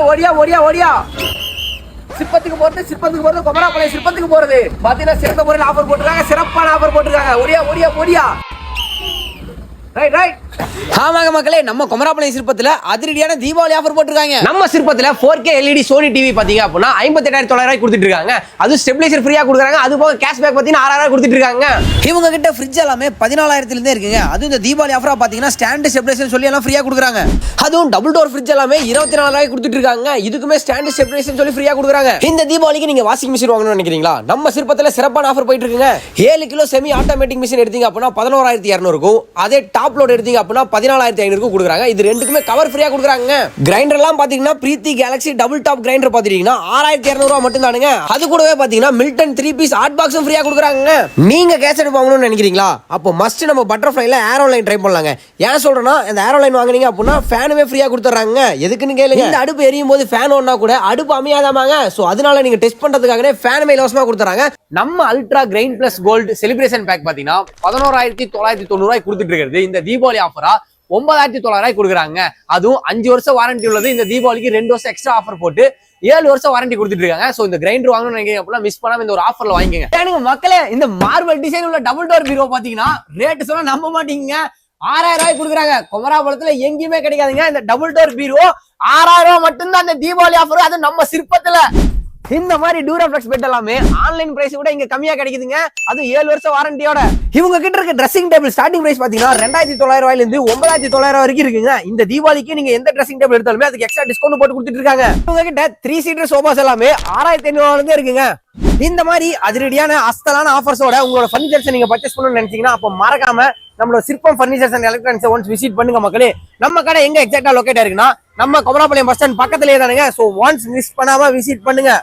ஓடியா ஓடியா ஓடியா சிற்பத்துக்கு போறது குமராபாளையம் சிற்பத்துக்கு போறது பாத்தீங்கன்னா சிறந்த முறையில் ஆஃபர் போட்டுருக்காங்க, சிறப்பான ஆஃபர் போட்டுருக்காங்க. ஓடியா ஓடியா ஓடியா. ரைட் ஆமாங்க மக்களே, நம்ம குமராபாளையம் சிற்பத்துல அதிரடியான தீபாவளி ஆஃபர் போட்டுருக்காங்க. நம்ம சிற்பத்துல 4K LED சோனி டிவி பாத்தீங்க அப்படின்னா 58,900 கொடுத்துட்டு இருக்காங்க. அது ஸ்டெபிலைசர் ஃப்ரீயா கொடுக்குறாங்க. அது போக கேஷ்பேக் பாத்தீங்கன்னா 6,000 கொடுத்துட்டு இருக்காங்க. இவங்க கிட்ட ஃப்ரிட்ஜ் எல்லாமே 14,000 இருந்தே இருக்குங்க. அதுவும் இந்த தீபாவளி ஆஃபரா பாத்தீங்கன்னா ஸ்டாண்ட் ஸ்டெபிலைசர் சொல்லி எல்லாம் ஃப்ரீயா கொடுக்குறாங்க. அதுவும் டபுள் டோர் ஃப்ரிட்ஜ் எல்லாமே 24,000 கொடுத்துட்டு இருக்காங்க. இதுக்குமே ஸ்டாண்ட் ஸ்டெபிலைசர் சொல்லி ஃப்ரீயா கொடுக்குறாங்க. இந்த தீபாவளிக்கு நீங்க வாஷிங் மிஷின் வாங்கணும்னு நினைக்கிறீங்களா? நம்ம சிற்பத்துல சிறப்பான ஆஃபர் போயிட்டு இருக்குங்க. 7 கிலோ செமி ஆட்டோமேட்டிக் மிஷின் எடுத்தீங்க அப்படின்னா 11,200 இருக்கும். அதே டாப் லோட் எடுத்தீங்க அப்படின்னா 14,500 கொடுக்குறாங்க. இது ரெண்டுக்குமே கவர் ஃப்ரீயா கொடுக்குறாங்க. கிரைண்டர் எல்லாம் பாத்தீங்கன்னா பிரீத்தி கேலக்ஸி டபுள் டாப் கிரைண்டர் பாத்தீங்கன்னா 6,200 மட்டும் தானுங்க. அது கூடவே பாத்தீங்கன்னா மில்டன் 3 பீஸ் ஹாட் பாக்ஸும் ஃப்ரீயா கொடுக்குறாங்க. நீங்க கேசட் வாங்கணும்னு நினைக்கிறீங்களா? அப்போ மஸ்ட் நம்ம பட்டர்ஃப்ளைல ஏரோலைன் ட்ரை பண்ணலாங்க. ஏன் சொல்றேன்னா இந்த ஏரோலைன் வாங்குனீங்க அப்படின்னா ஃபேனுமே ஃப்ரீயா கொடுத்துறாங்க. எதுக்குன்னு கேளுங்க. இந்த அடுப்பு எரியும் போது ஃபேன் ஓடுனா கூட அடுப்பு அமையாதாமாங்க. சோ அதனால நீங்க டெஸ்ட் பண்றதுக்காகவே ஃபேனுமே இலவசமா கொடுத்துறாங்க. நம்ம Ultra Grind Plus Gold celebration pack பாத்தீங்கன்னா 11,990 கொடுத்துட்டு இருக்கிறது. இந்த தீபாவளி ஆஃபரா 9,900 கொடுக்குறாங்க. அதுவும் 5 வருஷம் வாரண்டி உள்ளது. இந்த தீபாவளிக்கு 2 வருஷம் எக்ஸ்ட்ரா ஆஃபர் போட்டு 7 வருஷம் வாரண்டி கொடுத்துட்டு இருக்காங்க. சோ இந்த கிரைண்டர் வாங்கணும்னு நினைக்கிறீங்க மிஸ் பண்ணாம இந்த ஒரு ஆஃபர்ல வாங்கிக்கங்க. எனக்கு மக்களே, இந்த மார்பல் டிசைன் உள்ள டபுள் டோர் பீரோ பாத்தீங்கன்னா ரேட் சொன்னா நம்ப மாட்டீங்க, 6,000 கொடுக்குறாங்க. குமராபாளையத்துல எங்கேயுமே கிடைக்காதுங்க. இந்த டபுள் டோர் பீரோ 6,000 மட்டும்தான் இந்த தீபாவளி ஆஃபர். அது நம்ம சிற்பத்துல இந்த மாதிரி டூராஃப்ளெக்ஸ் பெட் எல்லாமே ஆன்லைன் பிரைஸ் விட இங்க கம்மியா கிடைக்குதுங்க. அது 7 வருஷம் வாரண்டியோட. இவங்க கிட்ட இருக்க ட்ரெஸ்ஸிங் டேபிள் ஸ்டார்டிங் பிரைஸ் பாத்தீங்கன்னா 2,900 இருந்து 9,900 வரைக்கும் இருக்குங்க. இந்த தீபாவளிக்கு நீங்க எந்த ட்ரெஸ்ஸிங் டேபிள் எடுத்தாலுமே அதுக்கு எக்ஸ்ட்ரா டிஸ்கவுண்ட் போட்டு கொடுத்துட்டு இருக்காங்க. இவங்க கிட்ட 3 சீட்டர் சோஃபாஸ் எல்லாமே 6,500 இருந்து இருக்குங்க. இந்த மாதிரி அதிரடியான அஸ்தலான ஆஃபர்ஸோட உங்களோட ஃபர்னிச்சர்ஸ் நீங்க பர்ச்சேஸ் பண்ணணும்னு நினைச்சீங்கன்னா அப்ப மறக்காம நம்மளோட சிற்பம் furnitures and electronics once visit பண்ணுங்க மக்களே. நம்ம கடை எங்க எக்ஸாக்ட்டா லொகேட் ஆயிருக்குன்னா நம்ம குமராபாளையம் பஸ் ஸ்டாண்ட் பக்கத்துலயே தானுங்க. சோ ஒன்ஸ் மிஸ் பண்ணாம விசிட் பண்ணுங்க.